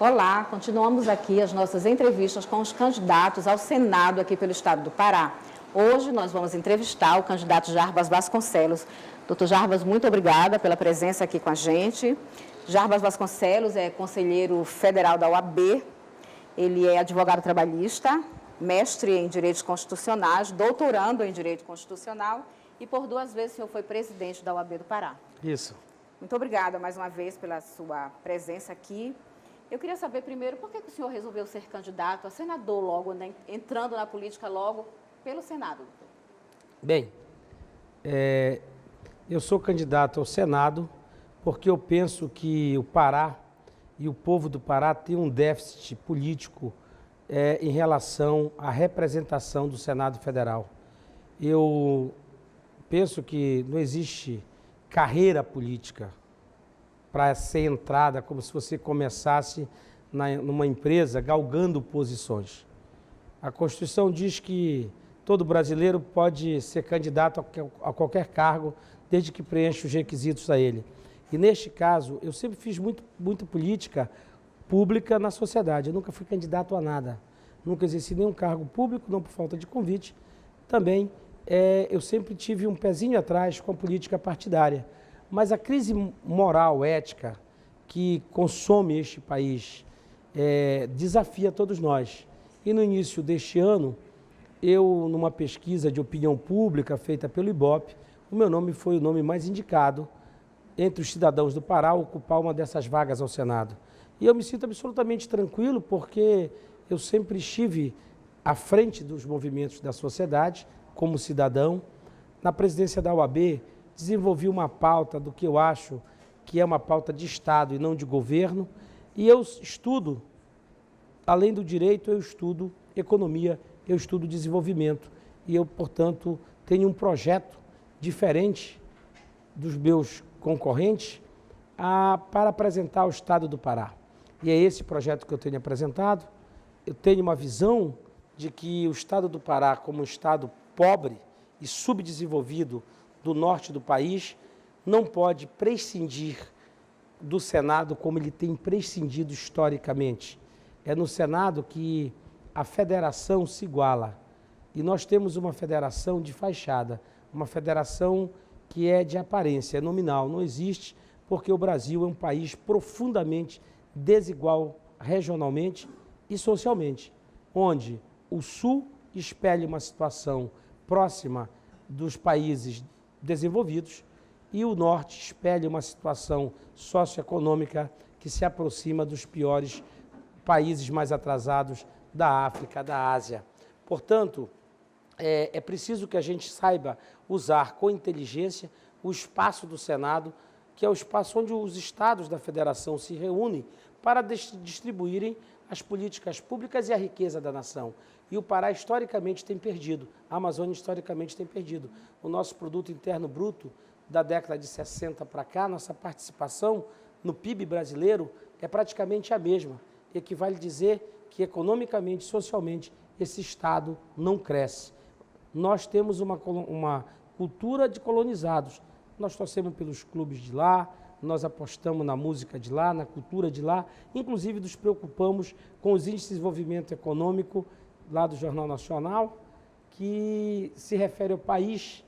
Olá, continuamos aqui as nossas entrevistas com os candidatos ao Senado aqui pelo Estado do Pará. Hoje nós vamos entrevistar o candidato Jarbas Vasconcelos. Doutor Jarbas, muito obrigada pela presença aqui com a gente. Jarbas Vasconcelos é conselheiro federal da OAB, ele é advogado trabalhista, mestre em Direitos Constitucionais, doutorando em Direito Constitucional e por 2 vezes o senhor foi presidente da OAB do Pará. Isso. Muito obrigada mais uma vez pela sua presença aqui. Eu queria saber primeiro, por que o senhor resolveu ser candidato a senador logo, né, entrando na política logo pelo Senado? Bem, eu sou candidato ao Senado porque eu penso que o Pará e o povo do Pará tem um déficit político em relação à representação do Senado Federal. Eu penso que não existe carreira política para ser entrada como se você começasse numa empresa galgando posições. A Constituição diz que todo brasileiro pode ser candidato a qualquer cargo, desde que preencha os requisitos a ele. E neste caso, eu sempre fiz muita política pública na sociedade. Eu nunca fui candidato a nada. Nunca exerci nenhum cargo público, não por falta de convite. Também eu sempre tive um pezinho atrás com a política partidária. Mas a crise moral, ética, que consome este país, desafia todos nós. E no início deste ano, eu, numa pesquisa de opinião pública feita pelo IBOPE, o meu nome foi o nome mais indicado entre os cidadãos do Pará a ocupar uma dessas vagas ao Senado. E eu me sinto absolutamente tranquilo porque eu sempre estive à frente dos movimentos da sociedade, como cidadão. Na presidência da OAB, desenvolvi uma pauta do que eu acho que é uma pauta de Estado e não de governo. E eu estudo, além do direito, eu estudo economia, eu estudo desenvolvimento. E eu, portanto, tenho um projeto diferente dos meus concorrentes para apresentar ao Estado do Pará. E é esse projeto que eu tenho apresentado. Eu tenho uma visão de que o Estado do Pará, como um Estado pobre e subdesenvolvido do norte do país, não pode prescindir do Senado como ele tem prescindido historicamente. É no Senado que a federação se iguala. E nós temos uma federação de fachada, uma federação que é de aparência, é nominal, não existe, porque o Brasil é um país profundamente desigual regionalmente e socialmente, onde o Sul espelha uma situação próxima dos países desenvolvidos e o Norte espelha uma situação socioeconômica que se aproxima dos piores países mais atrasados da África, da Ásia. Portanto, é preciso que a gente saiba usar com inteligência o espaço do Senado, que é o espaço onde os estados da federação se reúnem para distribuírem as políticas públicas e a riqueza da nação. E o Pará historicamente tem perdido, a Amazônia historicamente tem perdido. O nosso produto interno bruto da década de 60 para cá, nossa participação no PIB brasileiro é praticamente a mesma. Equivale dizer que economicamente, socialmente, esse Estado não cresce. Nós temos uma cultura de colonizados. Nós torcemos pelos clubes de lá, nós apostamos na música de lá, na cultura de lá, inclusive nos preocupamos com os índices de desenvolvimento econômico lá do Jornal Nacional, que se refere ao país,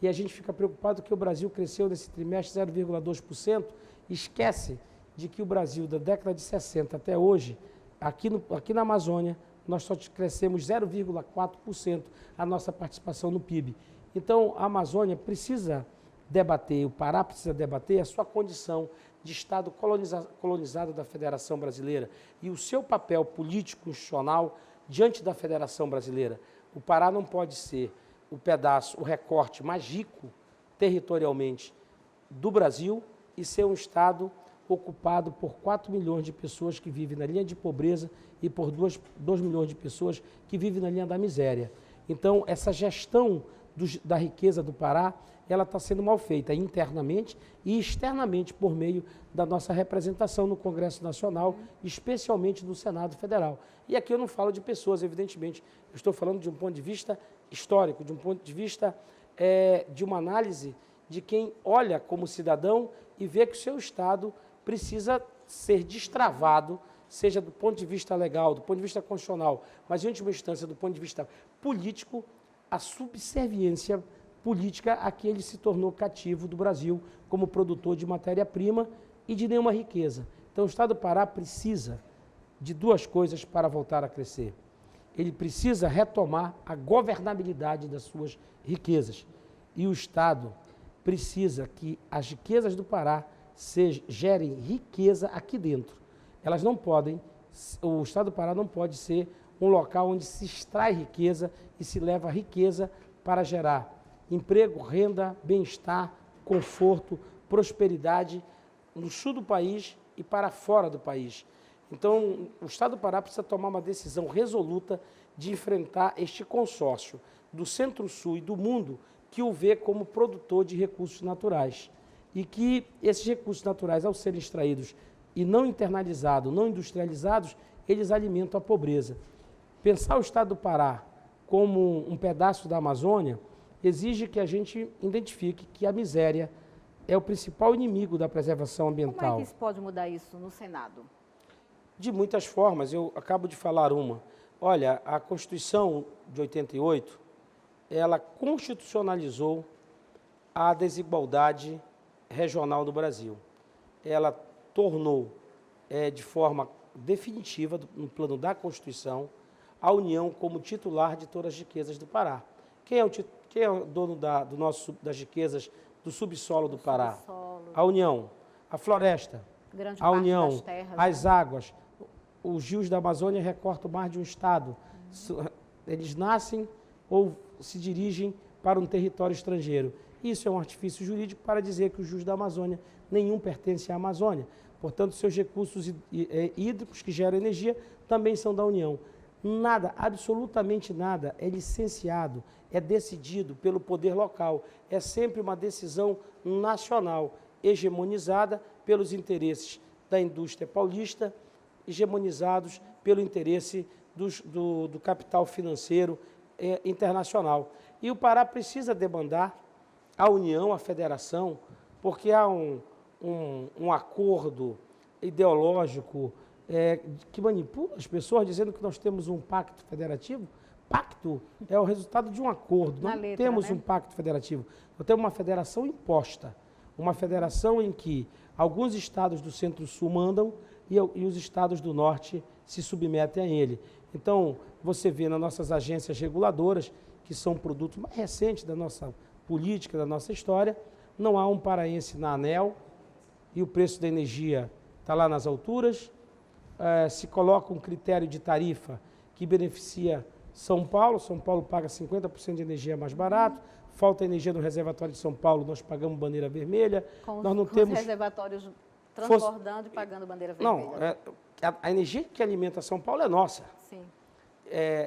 e a gente fica preocupado que o Brasil cresceu nesse trimestre 0,2%, esquece de que o Brasil, da década de 60 até hoje, aqui na Amazônia, nós só crescemos 0,4% a nossa participação no PIB. Então, a Amazônia precisa debater, o Pará precisa debater a sua condição de Estado colonizado da Federação Brasileira e o seu papel político institucional diante da Federação Brasileira. O Pará não pode ser o recorte mais rico territorialmente do Brasil e ser um Estado ocupado por 4 milhões de pessoas que vivem na linha de pobreza e por 2 milhões de pessoas que vivem na linha da miséria. Então, essa gestão da riqueza do Pará, ela está sendo mal feita internamente e externamente por meio da nossa representação no Congresso Nacional, especialmente no Senado Federal. E aqui eu não falo de pessoas, evidentemente, eu estou falando de um ponto de vista histórico, de um ponto de vista de uma análise de quem olha como cidadão e vê que o seu Estado precisa ser destravado seja do ponto de vista legal, do ponto de vista constitucional, mas em última instância do ponto de vista político, a subserviência política a que ele se tornou cativo do Brasil como produtor de matéria-prima e de nenhuma riqueza. Então o Estado do Pará precisa de duas coisas para voltar a crescer. Ele precisa retomar a governabilidade das suas riquezas. E o Estado precisa que as riquezas do Pará gerem riqueza aqui dentro. Elas não podem, o Estado do Pará não pode ser um local onde se extrai riqueza e se leva riqueza para gerar emprego, renda, bem-estar, conforto, prosperidade no sul do país e para fora do país. Então, o Estado do Pará precisa tomar uma decisão resoluta de enfrentar este consórcio do Centro-Sul e do mundo que o vê como produtor de recursos naturais. E que esses recursos naturais, ao serem extraídos e não internalizados, não industrializados, eles alimentam a pobreza. Pensar o Estado do Pará como um pedaço da Amazônia exige que a gente identifique que a miséria é o principal inimigo da preservação ambiental. Como é que se pode mudar isso no Senado? De muitas formas, eu acabo de falar uma. Olha, a Constituição de 88, ela constitucionalizou a desigualdade regional do Brasil. Ela tornou, de forma definitiva, no plano da Constituição, a União como titular de todas as riquezas do Pará. Quem é o dono das riquezas do subsolo do Pará? Subsolo. A União. A floresta. Grande A parte União. das terras, As né? águas. Os rios da Amazônia recortam mais de um estado. Eles nascem ou se dirigem para um território estrangeiro. Isso é um artifício jurídico para dizer que os rios da Amazônia, nenhum pertence à Amazônia. Portanto, seus recursos hídricos que geram energia também são da União. Nada, absolutamente nada, é licenciado, é decidido pelo poder local. É sempre uma decisão nacional, hegemonizada pelos interesses da indústria paulista, hegemonizados pelo interesse do capital financeiro internacional. E o Pará precisa demandar a União, a Federação, porque há um acordo ideológico que manipula as pessoas, dizendo que nós temos um pacto federativo. Pacto é o resultado de um acordo, não temos um pacto federativo. Nós temos uma federação imposta, uma federação em que alguns estados do Centro-Sul mandam e os estados do Norte se submetem a ele. Então, você vê nas nossas agências reguladoras, que são um produto mais recente da nossa política, da nossa história, não há um paraense na ANEEL e o preço da energia está lá nas alturas. Se coloca um critério de tarifa que beneficia São Paulo paga 50% de energia mais barato, falta energia no reservatório de São Paulo, nós pagamos bandeira vermelha. Nós não temos os reservatórios transbordando e pagando bandeira vermelha. Não, a energia que alimenta São Paulo é nossa. Sim.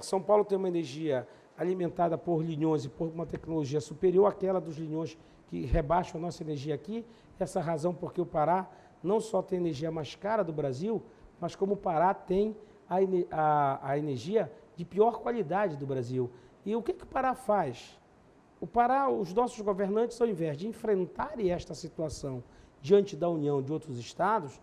São Paulo tem uma energia alimentada por linhões e por uma tecnologia superior àquela dos linhões que rebaixam a nossa energia aqui. Essa razão porque o Pará não só tem a energia mais cara do Brasil, mas como o Pará tem a energia de pior qualidade do Brasil. E o que o Pará faz? O Pará, os nossos governantes, ao invés de enfrentarem esta situação diante da União de outros estados,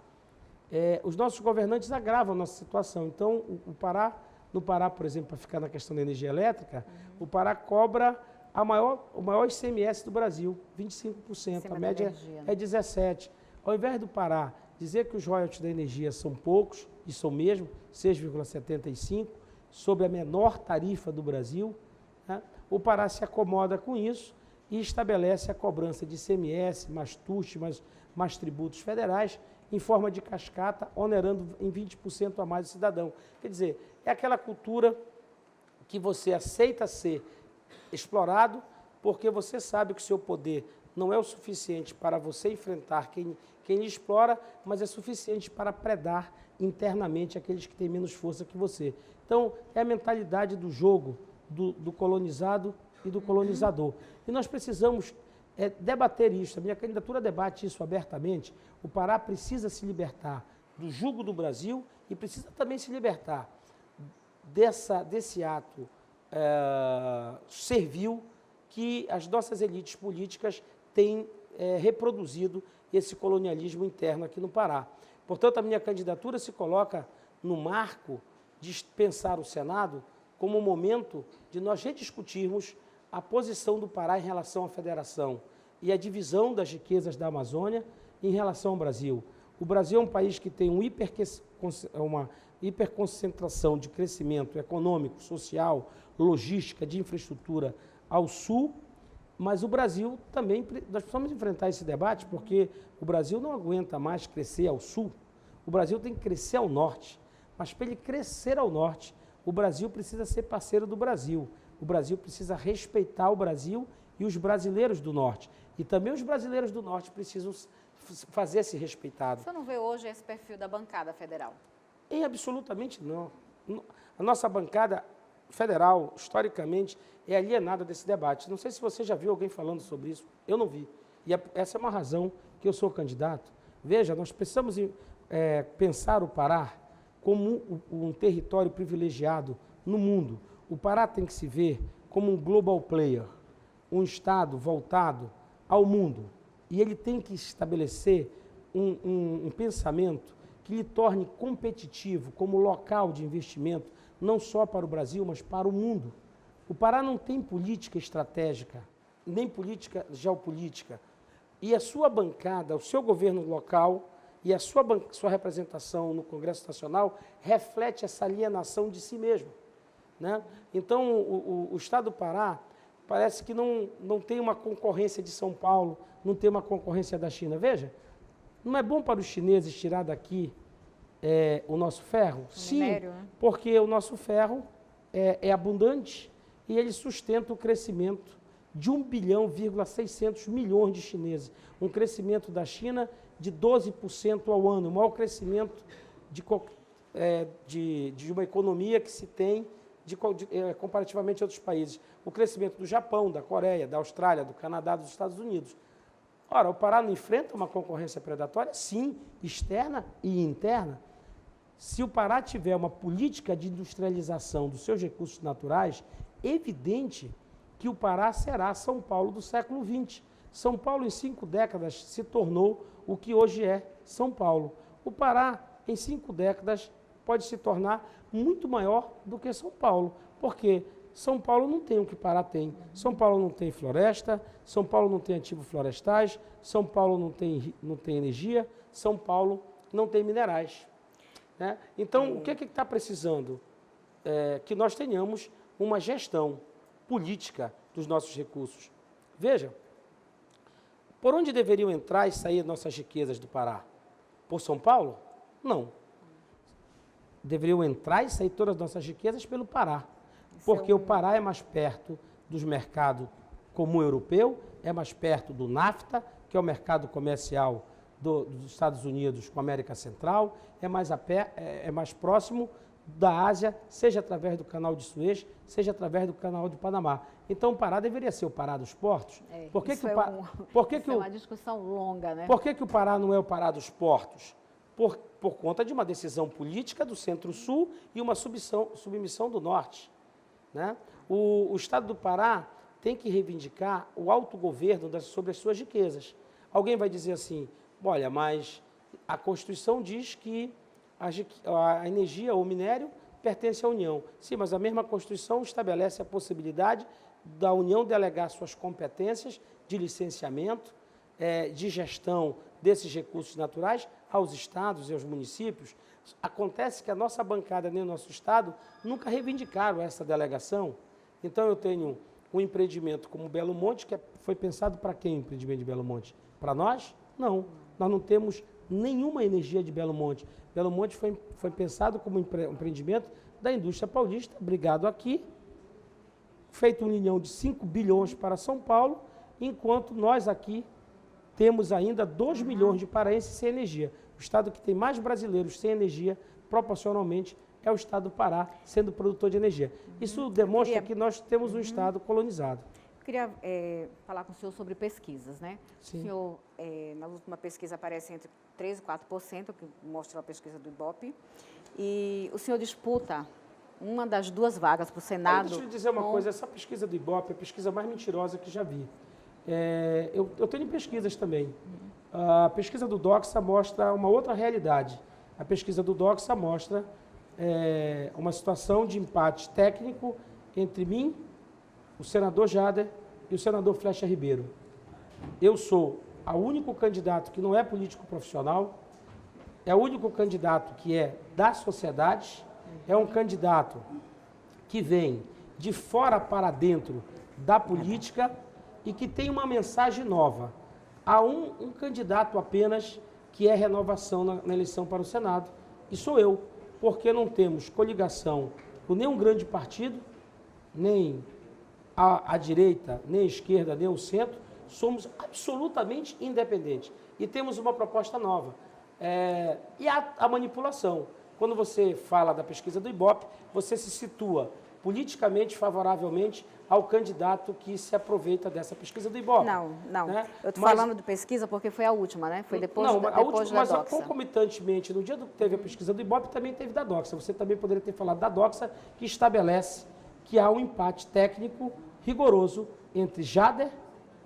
os nossos governantes agravam a nossa situação. Então, no Pará, por exemplo, para ficar na questão da energia elétrica, o Pará cobra o maior ICMS do Brasil, 25%, a média é 17%. Ao invés do Pará dizer que os royalties da energia são poucos, e são mesmo, 6,75%, sobre a menor tarifa do Brasil, né? O Pará se acomoda com isso e estabelece a cobrança de ICMS, mais TUST, mais tributos federais, em forma de cascata, onerando em 20% a mais o cidadão. Quer dizer, é aquela cultura que você aceita ser explorado porque você sabe que o seu poder não é o suficiente para você enfrentar quem lhe explora, mas é suficiente para predar internamente aqueles que têm menos força que você. Então, é a mentalidade do jogo do colonizado e do colonizador. E nós precisamos debater isso. A minha candidatura debate isso abertamente. O Pará precisa se libertar do jugo do Brasil e precisa também se libertar desse ato servil que as nossas elites políticas têm reproduzido esse colonialismo interno aqui no Pará. Portanto, a minha candidatura se coloca no marco de pensar o Senado como um momento de nós rediscutirmos a posição do Pará em relação à federação e a divisão das riquezas da Amazônia em relação ao Brasil. O Brasil é um país que tem uma hiperconcentração de crescimento econômico, social, logística, de infraestrutura ao sul, mas o Brasil também, nós precisamos enfrentar esse debate, porque o Brasil não aguenta mais crescer ao sul, o Brasil tem que crescer ao norte, mas para ele crescer ao norte, o Brasil precisa ser parceiro do Brasil, o Brasil precisa respeitar o Brasil e os brasileiros do norte, e também os brasileiros do norte precisam fazer-se respeitado. Você não vê hoje esse perfil da bancada federal? Absolutamente não. A nossa bancada federal, historicamente, é alienada desse debate. Não sei se você já viu alguém falando sobre isso, eu não vi. E essa é uma razão que eu sou candidato. Veja, nós precisamos pensar o Pará como um território privilegiado no mundo. O Pará tem que se ver como um global player, um Estado voltado ao mundo. E ele tem que estabelecer um pensamento que lhe torne competitivo como local de investimento, não só para o Brasil, mas para o mundo. O Pará não tem política estratégica, nem política geopolítica. E a sua bancada, o seu governo local e a sua representação no Congresso Nacional reflete essa alienação de si mesmo, né? Então, o Estado do Pará parece que não tem uma concorrência de São Paulo, não tem uma concorrência da China. Veja, não é bom para os chineses tirar daqui o nosso ferro? Sim, minério, né? Porque o nosso ferro é abundante e ele sustenta o crescimento de 1,6 bilhão de chineses. Um crescimento da China de 12% ao ano, o maior crescimento de uma economia que se tem comparativamente a outros países. O crescimento do Japão, da Coreia, da Austrália, do Canadá, dos Estados Unidos. Ora, o Pará não enfrenta uma concorrência predatória? Sim, externa e interna. Se o Pará tiver uma política de industrialização dos seus recursos naturais, é evidente que o Pará será São Paulo do século XX. São Paulo, em 5 décadas, se tornou o que hoje é São Paulo. O Pará, em 5 décadas, pode se tornar muito maior do que São Paulo, porque São Paulo não tem o que Pará tem. São Paulo não tem floresta, São Paulo não tem ativos florestais, São Paulo não tem energia, São Paulo não tem minerais, né? Então, o que está precisando? Que nós tenhamos uma gestão política dos nossos recursos. Veja, por onde deveriam entrar e sair nossas riquezas do Pará? Por São Paulo? Não. Deveriam entrar e sair todas as nossas riquezas pelo Pará. Porque o Pará é mais perto dos mercados comum europeu, é mais perto do NAFTA, que é o mercado comercial dos Estados Unidos com a América Central, é mais próximo da Ásia, seja através do canal de Suez, seja através do canal do Panamá. Então o Pará deveria ser o Pará dos portos. Isso é uma discussão longa, né? Por que o Pará não é o Pará dos portos? Por conta de uma decisão política do Centro-Sul e uma submissão do Norte, né? O Estado do Pará tem que reivindicar o autogoverno sobre as suas riquezas. Alguém vai dizer assim, olha, mas a Constituição diz que a energia ou o minério pertence à União. Sim, mas a mesma Constituição estabelece a possibilidade da União delegar suas competências de licenciamento, de gestão desses recursos naturais aos estados e aos municípios. Acontece que a nossa bancada nem o nosso estado nunca reivindicaram essa delegação. Então eu tenho um empreendimento como Belo Monte, que foi pensado para quem o empreendimento de Belo Monte? Para nós? Não. Nós não temos nenhuma energia de Belo Monte. Belo Monte foi pensado como um empreendimento da indústria paulista, brigado aqui, feito 1 milhão de 5 bilhões para São Paulo, enquanto nós aqui temos ainda 2 milhões de paraenses sem energia. O estado que tem mais brasileiros sem energia, proporcionalmente, é o estado do Pará, sendo produtor de energia. Isso demonstra que nós temos um estado colonizado. Eu queria falar com o senhor sobre pesquisas, né? Sim. O senhor, na última pesquisa, aparece entre 3% e 4%, que mostra a pesquisa do Ibope, e o senhor disputa uma das 2 vagas para o Senado. Deixa eu lhe dizer uma coisa, essa pesquisa do Ibope é a pesquisa mais mentirosa que já vi. Eu tenho pesquisas também. A pesquisa do Doxa mostra uma outra realidade. A pesquisa do Doxa mostra uma situação de empate técnico entre mim, o senador Jader e o senador Flecha Ribeiro. Eu sou o único candidato que não é político profissional, é o único candidato que é da sociedade, é um candidato que vem de fora para dentro da política e que tem uma mensagem nova. Há um candidato apenas que é renovação na eleição para o Senado, e sou eu, porque não temos coligação com nenhum grande partido, nem a direita, nem a esquerda, nem o centro, somos absolutamente independentes. E temos uma proposta nova. E a manipulação. Quando você fala da pesquisa do Ibope, você se situa politicamente favoravelmente ao candidato que se aproveita dessa pesquisa do Ibope. Não. Né? Eu estou falando de pesquisa porque foi a última, né? Foi depois, depois da Doxa. Mas concomitantemente, no dia que teve a pesquisa do Ibope, também teve da Doxa. Você também poderia ter falado da Doxa, que estabelece que há um empate técnico rigoroso entre Jader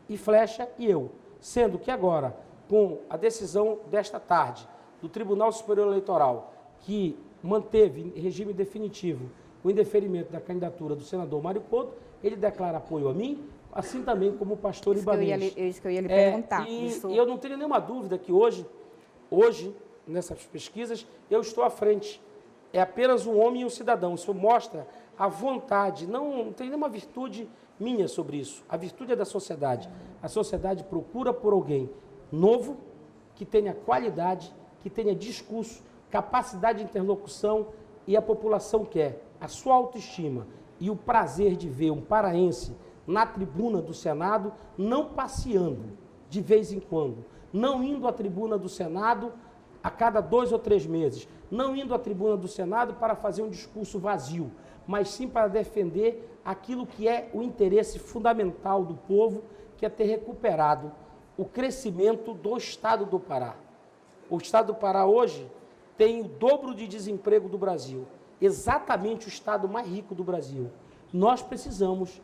e Flecha e eu. Sendo que agora, com a decisão desta tarde do Tribunal Superior Eleitoral, que manteve em regime definitivo o indeferimento da candidatura do senador Mário Couto, ele declara apoio a mim, assim também como o pastor Ibanez. Isso que eu ia lhe perguntar. E eu não tenho nenhuma dúvida que hoje, nessas pesquisas, eu estou à frente. É apenas um homem e um cidadão. Isso mostra a vontade, não tem nenhuma virtude minha sobre isso. A virtude é da sociedade. A sociedade procura por alguém novo, que tenha qualidade, que tenha discurso, capacidade de interlocução, e a população quer a sua autoestima e o prazer de ver um paraense na tribuna do Senado, não passeando de vez em quando, não indo à tribuna do Senado a cada 2 ou 3 meses, não indo à tribuna do Senado para fazer um discurso vazio, mas sim para defender aquilo que é o interesse fundamental do povo, que é ter recuperado o crescimento do Estado do Pará. O Estado do Pará hoje tem o dobro de desemprego do Brasil, exatamente o estado mais rico do Brasil. Nós precisamos,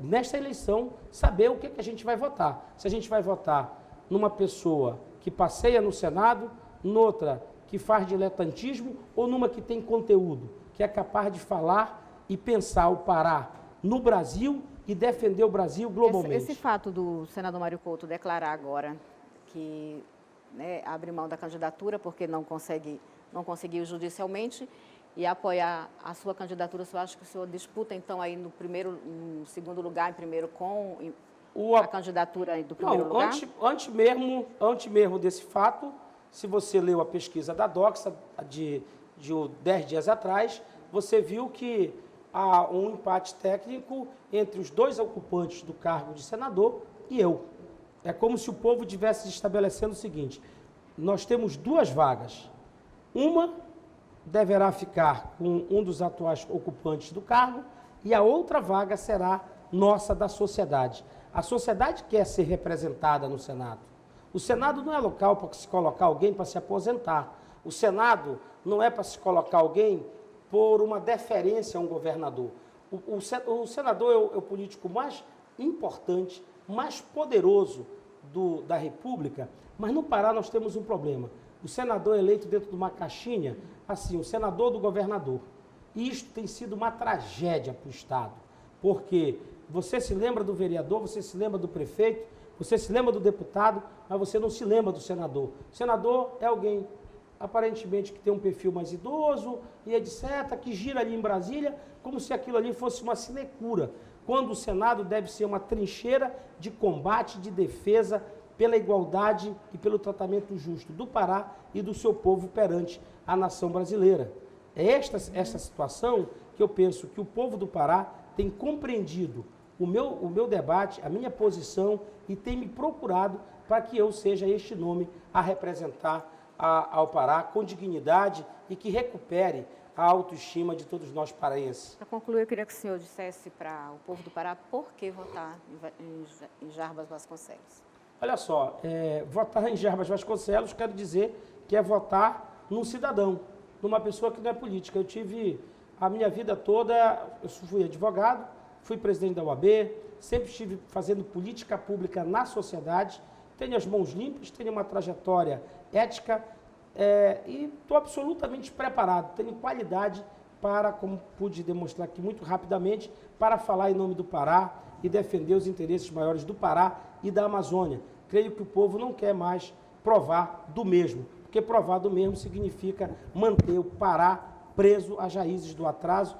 nesta eleição, saber o que a gente vai votar. Se a gente vai votar numa pessoa que passeia no Senado, noutra que faz diletantismo, ou numa que tem conteúdo, que é capaz de falar e pensar o Pará no Brasil e defender o Brasil globalmente. Esse fato do senador Mário Couto declarar agora que abre mão da candidatura porque não conseguiu judicialmente e apoiar a sua candidatura, eu acho que o senhor disputa, então, aí no segundo lugar, em primeiro com a candidatura do primeiro lugar? Antes mesmo desse fato, se você leu a pesquisa da Doxa de 10 dias atrás, você viu que há um empate técnico entre os 2 ocupantes do cargo de senador e eu. É como se o povo estivesse estabelecendo o seguinte: nós temos 2 vagas. Uma deverá ficar com um dos atuais ocupantes do cargo e a outra vaga será nossa, da sociedade. A sociedade quer ser representada no Senado. O Senado não é local para se colocar alguém para se aposentar. O Senado não é para se colocar alguém por uma deferência a um governador. O senador é o político mais importante, mais poderoso da República, mas no Pará nós temos um problema. O senador é eleito dentro de uma caixinha, assim, o senador do governador. E isto tem sido uma tragédia para o Estado, porque você se lembra do vereador, você se lembra do prefeito, você se lembra do deputado, mas você não se lembra do senador. O senador é alguém, aparentemente, que tem um perfil mais idoso e etc., que gira ali em Brasília, como se aquilo ali fosse uma sinecura, quando o Senado deve ser uma trincheira de combate, de defesa pela igualdade e pelo tratamento justo do Pará e do seu povo perante a nação brasileira. É esta situação que eu penso que o povo do Pará tem compreendido o meu debate, a minha posição, e tem me procurado para que eu seja este nome a representar ao Pará com dignidade e que recupere a autoestima de todos nós paraenses. Para concluir, eu queria que o senhor dissesse para o povo do Pará por que votar em Jarbas Vasconcelos. Olha só, votar em Jarbas Vasconcelos, quero dizer que é votar num cidadão, numa pessoa que não é política. Eu tive a minha vida toda, eu fui advogado, fui presidente da OAB, sempre estive fazendo política pública na sociedade, tenho as mãos limpas, tenho uma trajetória ética, e estou absolutamente preparado, tenho qualidade para, como pude demonstrar aqui muito rapidamente, para falar em nome do Pará e defender os interesses maiores do Pará e da Amazônia. Creio que o povo não quer mais provar do mesmo, porque provar do mesmo significa manter o Pará preso às raízes do atraso,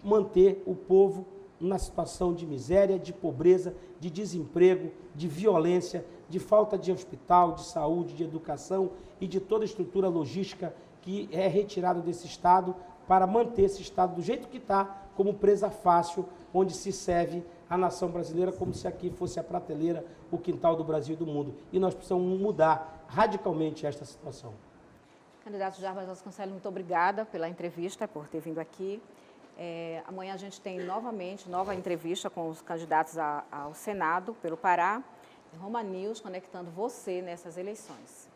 manter o povo na situação de miséria, de pobreza, de desemprego, de violência, de falta de hospital, de saúde, de educação e de toda a estrutura logística que é retirada desse Estado para manter esse Estado do jeito que está, como presa fácil, onde se serve a nação brasileira como se aqui fosse a prateleira, o quintal do Brasil e do mundo. E nós precisamos mudar radicalmente esta situação. Candidato Jarbas Vasconcelos, muito obrigada pela entrevista, por ter vindo aqui. Amanhã a gente tem novamente nova entrevista com os candidatos ao Senado pelo Pará. Roma News conectando você nessas eleições.